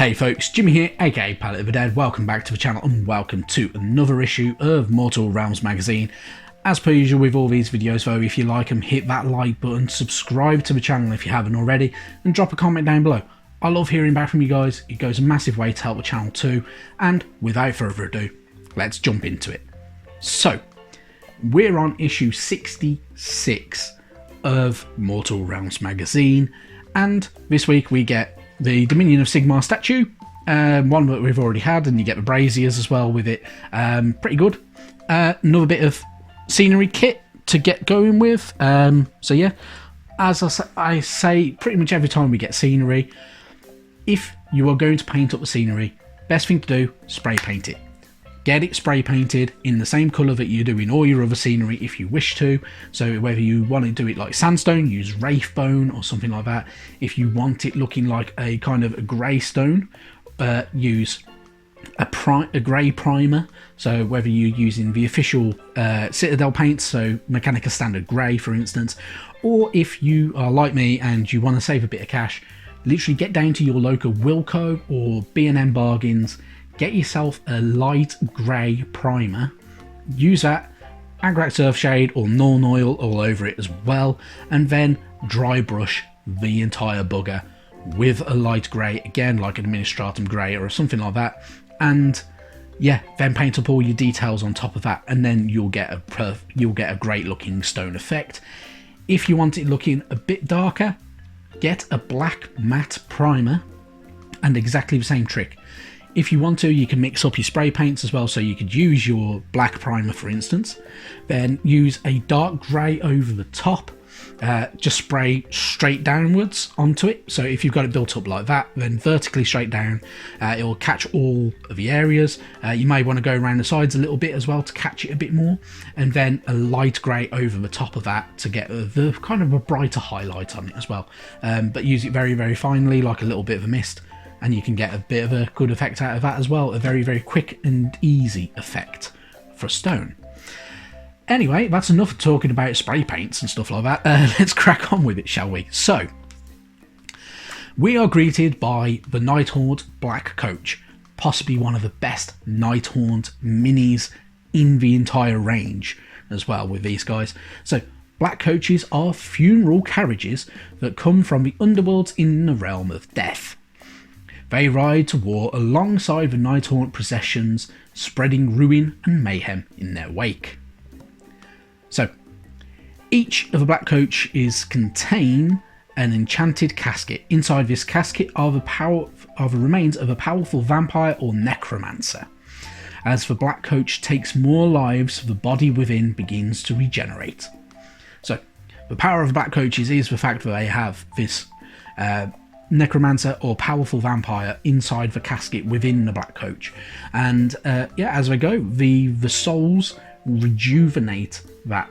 Hey folks, Jimmy here, aka Palette of the Dead. Welcome back to the channel and welcome to another issue of Mortal Realms magazine. As per usual with all these videos though, if you like them, hit that like button, subscribe to the channel if you haven't already, and drop a comment down below. I love hearing back from you guys, it goes a massive way to help the channel too, and without further ado, let's jump into it. So, we're on issue 66 of Mortal Realms magazine, and this week we get the Dominion of Sigmar statue, one that we've already had, and you get the braziers as well with it. Pretty good. Another bit of scenery kit to get going with. So yeah, as I say pretty much every time we get scenery, if you are going to paint up the scenery, best thing to do, spray paint it. Get it spray painted in the same colour that you do in all your other scenery if you wish to. So whether you want to do it like sandstone, use wraithbone or something like that. If you want it looking like a kind of a grey stone, use a grey primer. So whether you're using the official Citadel paints, so Mechanica Standard Grey for instance, or if you are like me and you want to save a bit of cash, literally get down to your local Wilco or B&M Bargains, get yourself a light grey primer, use that, Agrax Earthshade or Norn Oil all over it as well, and then dry brush the entire bugger with a light grey, again like an Administratum grey or something like that, and yeah, then paint up all your details on top of that, and then you'll get a great looking stone effect. If you want it looking a bit darker, get a black matte primer and exactly the same trick. If you want to, you can mix up your spray paints as well, so you could use your black primer for instance, then use a dark grey over the top, just spray straight downwards onto it. So if you've got it built up like that, then vertically straight down, it will catch all of the areas. You may want to go around the sides a little bit as well to catch it a bit more, and then a light grey over the top of that to get the kind of a brighter highlight on it as well. But use it very, very finely, like a little bit of a mist, and you can get a bit of a good effect out of that as well. A very, very quick and easy effect for stone. Anyway, that's enough talking about spray paints and stuff like that. Let's crack on with it, shall we? So, we are greeted by the Nighthaunt Black Coach, possibly one of the best Nighthaunt minis in the entire range as well with these guys. So, Black Coaches are funeral carriages that come from the underworlds in the realm of death. They ride to war alongside the Nighthaunt processions, spreading ruin and mayhem in their wake. So, each of the Black Coaches contain an enchanted casket. Inside this casket are the remains of a powerful vampire or necromancer. As the Black Coach takes more lives, the body within begins to regenerate. So, the power of the Black Coaches is the fact that they have this necromancer or powerful vampire inside the casket within the Black Coach, and yeah, as they go, the souls rejuvenate that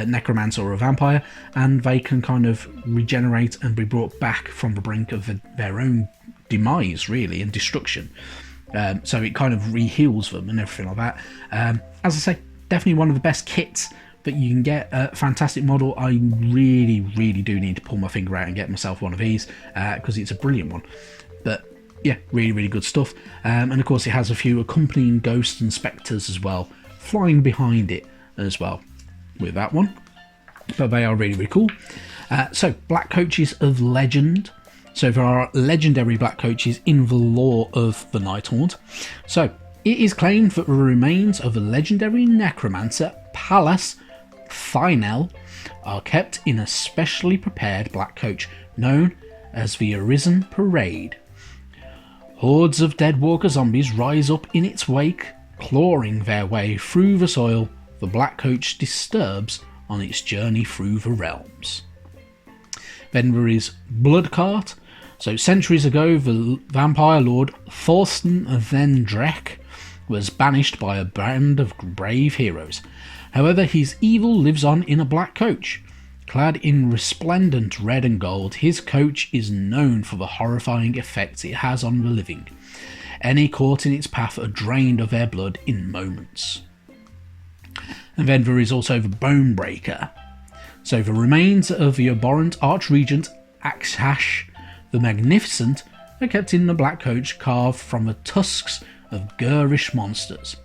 necromancer or a vampire, and they can kind of regenerate and be brought back from the brink of their own demise really and destruction. So it kind of re-heals them and everything like that. As I say, definitely one of the best kits that you can get. A fantastic model. I really do need to pull my finger out and get myself one of these because it's a brilliant one. But yeah, really good stuff. And of course it has a few accompanying ghosts and spectres as well flying behind it as well with that one, but they are really cool. So Black Coaches of legend. So there are legendary Black Coaches in the lore of the Nighthaunt. So it is claimed that the remains of a legendary necromancer, Pallas Thynel, are kept in a specially prepared Black Coach known as the Arisen Parade. Hordes of Deadwalker zombies rise up in its wake, clawing their way through the soil the Black Coach disturbs on its journey through the realms. Then there is Bloodcart. So centuries ago, the vampire lord Thorsten Vendrek was banished by a band of brave heroes. However, his evil lives on in a Black Coach. Clad in resplendent red and gold, his coach is known for the horrifying effects it has on the living. Any caught in its path are drained of their blood in moments. And then there is also the Bonebreaker. So the remains of the abhorrent Archregent Aksash the Magnificent are kept in the black coach carved from the tusks of garish monsters.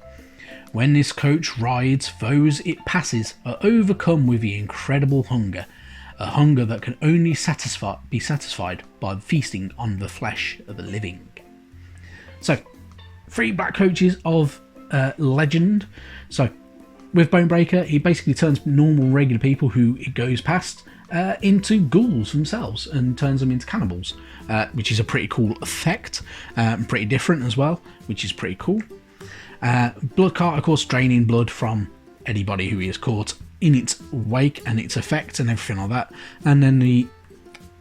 When this coach rides, those it passes are overcome with the incredible hunger, a hunger that can only be satisfied by feasting on the flesh of the living. So, 3 black coaches of legend. So, with Bonebreaker, he basically turns normal, regular people who it goes past into ghouls themselves and turns them into cannibals, which is a pretty cool effect, pretty different as well, which is pretty cool. Bloodcart, of course, draining blood from anybody who he has caught in its wake and its effects and everything like that. And then the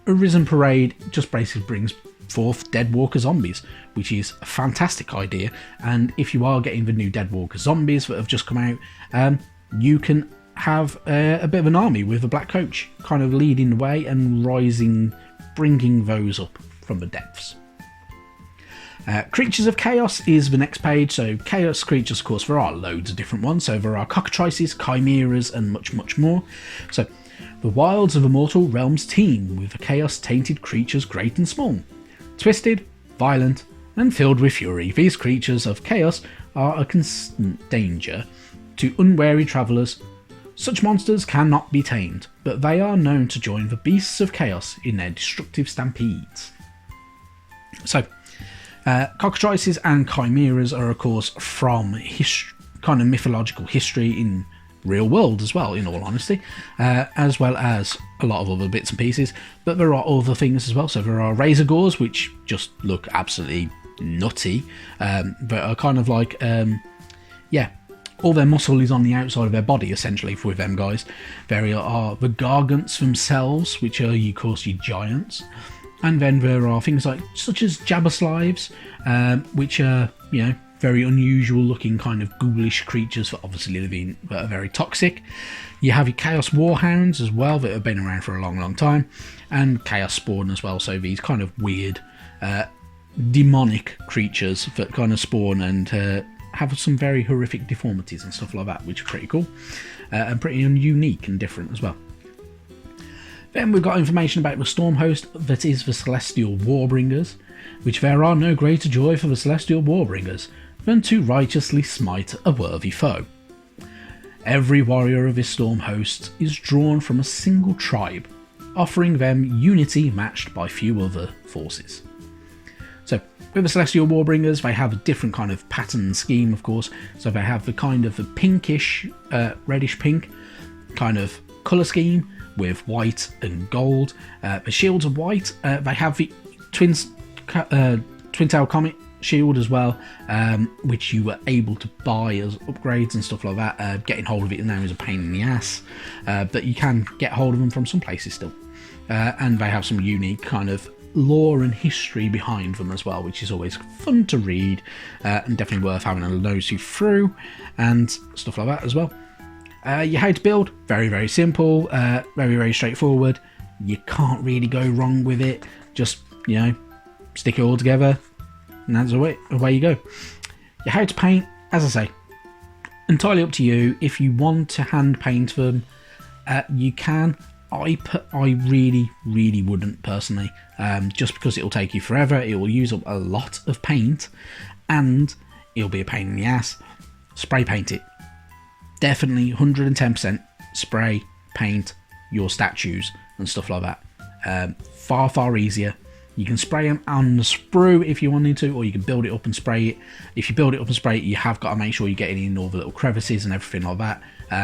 Arisen Parade just basically brings forth Deadwalker zombies, which is a fantastic idea. And if you are getting the new Deadwalker zombies that have just come out, you can have a bit of an army with a black coach kind of leading the way and bringing those up from the depths. Creatures of Chaos is the next page. So Chaos creatures, of course, there are loads of different ones. So there are cockatrices, chimeras, and much, much more. So the wilds of the mortal realms teem with the chaos-tainted creatures great and small. Twisted, violent, and filled with fury, these creatures of chaos are a constant danger to unwary travellers. Such monsters cannot be tamed, but they are known to join the beasts of chaos in their destructive stampedes. So, cockatrices and chimeras are, of course, from kind of mythological history in real world as well, in all honesty, as well as a lot of other bits and pieces. But there are other things as well. So there are razor gores, which just look absolutely nutty, but are kind of like, all their muscle is on the outside of their body, essentially, with them guys. There are the gargants themselves, which are, of course, your giants. And then there are things such as jabberslaves, which are, very unusual looking kind of ghoulish creatures that obviously live in, that are very toxic. You have your Chaos Warhounds as well, that have been around for a long, long time. And Chaos Spawn as well, so these kind of weird, demonic creatures that kind of spawn and have some very horrific deformities and stuff like that, which are pretty cool. And pretty unique and different as well. Then we've got information about the storm host, that is the Celestial Warbringers, which there are no greater joy for the Celestial Warbringers than to righteously smite a worthy foe. Every warrior of this storm host is drawn from a single tribe, offering them unity matched by few other forces. So, with the Celestial Warbringers, they have a different kind of pattern scheme, of course. So they have the kind of the pinkish, reddish pink kind of colour scheme, with white and gold. The shields are white. They have the Twin Tail Comet shield as well, which you were able to buy as upgrades and stuff like that. Getting hold of it now is a pain in the ass, but you can get hold of them from some places still. And they have some unique kind of lore and history behind them as well, which is always fun to read, and definitely worth having a nosy through and stuff like that as well. How to build, very, very simple, very, very straightforward. You can't really go wrong with it. Just, stick it all together, and that's away you go. How to paint, as I say, entirely up to you. If you want to hand paint them, you can. I really, really wouldn't personally, just because it'll take you forever. It will use up a lot of paint, and it'll be a pain in the ass. Spray paint it. Definitely 110% spray paint your statues and stuff like that. Far, far easier. You can spray them on the sprue if you wanted to, or you can build it up and spray it. If you build it up and spray it, you have got to make sure you're getting in all the little crevices and everything like that,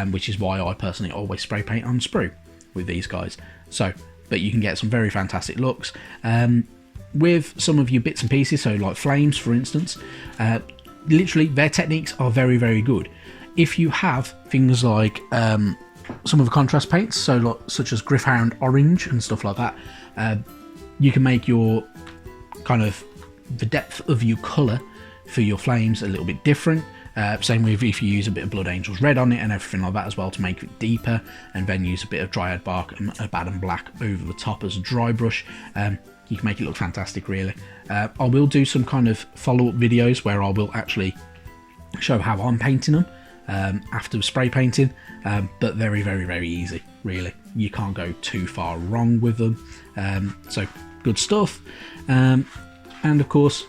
which is why I personally always spray paint on sprue with these guys. So, but you can get some very fantastic looks. With some of your bits and pieces, so like flames, for instance, literally their techniques are very, very good. If you have things like some of the contrast paints, so such as Gryph-hound Orange and stuff like that, you can make your kind of the depth of your colour for your flames a little bit different. Same with if you use a bit of Blood Angels Red on it and everything like that as well to make it deeper, and then use a bit of Dryad Bark and Abaddon Black over the top as a dry brush. You can make it look fantastic, really. I will do some kind of follow-up videos where I will actually show how I'm painting them after spray painting, but very, very, very easy, really. You can't go too far wrong with them. So good stuff. And And of course,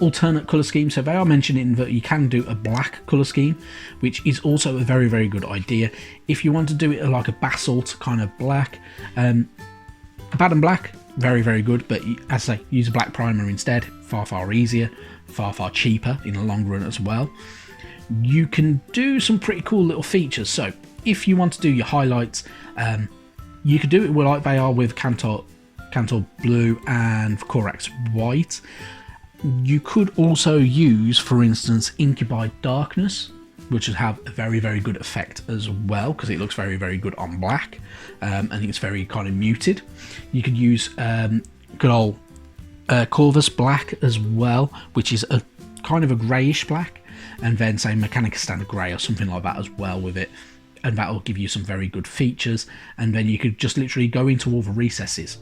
alternate colour scheme. So they are mentioning that you can do a black colour scheme, which is also a very, very good idea. If you want to do it like a basalt kind of black, bad and black, very, very good. But as I say, use a black primer instead. Far, far easier, far, far cheaper in the long run as well. You can do some pretty cool little features. So if you want to do your highlights, you could do it like they are with Cantor Blue and Corax White. You could also use, for instance, Incubi Darkness, which would have a very, very good effect as well, because it looks very, very good on black, and it's very kind of muted. You could use good old Corvus Black as well, which is a kind of a greyish black, and then say Mechanica Standard Grey or something like that as well with it, and that will give you some very good features. And then you could just literally go into all the recesses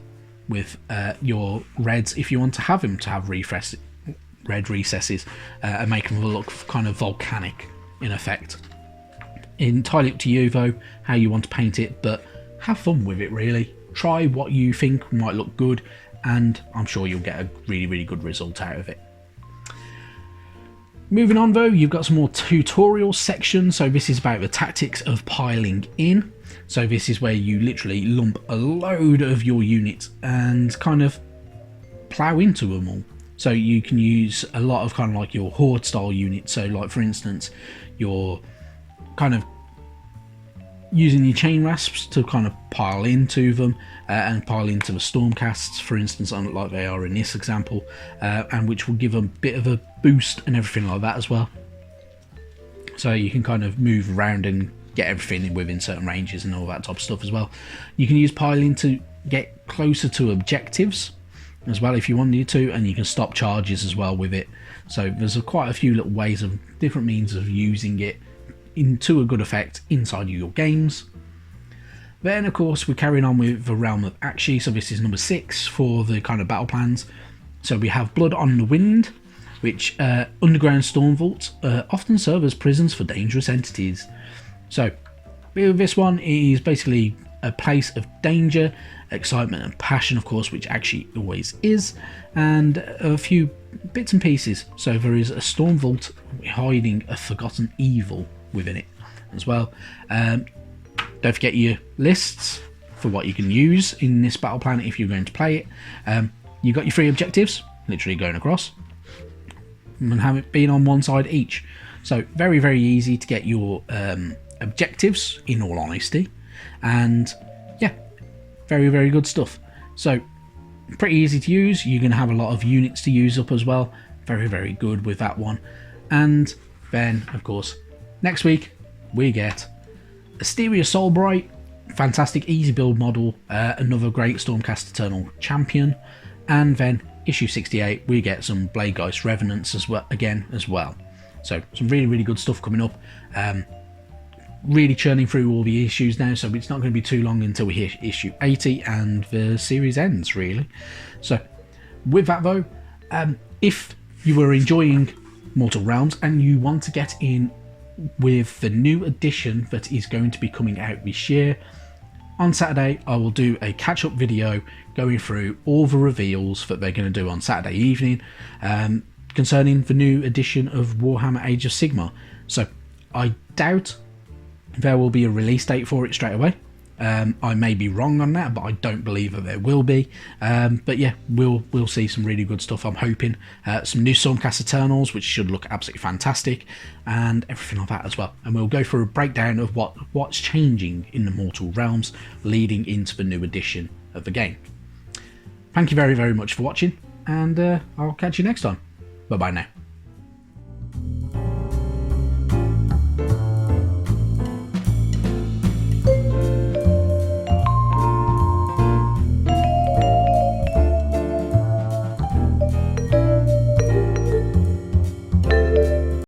with your reds if you want to have them to have red recesses, and make them look kind of volcanic in effect. Entirely up to you though how you want to paint it, but have fun with it really. Try what you think might look good, and I'm sure you'll get a really, really good result out of it. Moving on though, you've got some more tutorial sections. So this is about the tactics of piling in. So this is where you literally lump a load of your units and kind of plow into them all. So you can use a lot of kind of like your horde style units. So like for instance, you're kind of using your chain rasps to kind of pile into them, and pile into the stormcasts, for instance, like they are in this example, and which will give them a bit of a boost and everything like that as well. So you can kind of move around and get everything within certain ranges and all that type of stuff as well. You can use piling to get closer to objectives as well if you wanted to, and you can stop charges as well with it. So there's quite a few little ways of different means of using it into a good effect inside of your games. Then of course we're carrying on with the Realm of Akshi. So this is number 6 for the kind of battle plans. So we have Blood on the Wind, which underground storm vaults often serve as prisons for dangerous entities. So this one is basically a place of danger, excitement and passion, of course, which actually always is, and a few bits and pieces. So there is a storm vault hiding a forgotten evil within it as well. Don't forget your lists for what you can use in this battle plan if you're going to play it. You've got your 3 objectives literally going across and have it being on one side each. So very, very easy to get your objectives, in all honesty, and yeah, very, very good stuff. So pretty easy to use. You're going to have a lot of units to use up as well. Very, very good with that one. And then of course next week we get Asteria Soulbright, fantastic easy build model, another great Stormcast Eternal champion. And then issue 68 we get some Bladegeist Revenants as well. So some really, really good stuff coming up. Really churning through all the issues now, so it's not going to be too long until we hit issue 80 and the series ends really. So with that though, if you were enjoying Mortal Realms and you want to get in with the new edition that is going to be coming out this year, on Saturday I will do a catch-up video going through all the reveals that they're going to do on Saturday evening, concerning the new edition of Warhammer Age of Sigmar. So I doubt there will be a release date for it straight away. I may be wrong on that, but I don't believe that there will be. But yeah, we'll see some really good stuff, I'm hoping. Some new Stormcast Eternals, which should look absolutely fantastic, and everything like that as well. And we'll go through a breakdown of what's changing in the Mortal Realms leading into the new edition of the game. Thank you very, very much for watching, and I'll catch you next time. Bye bye now.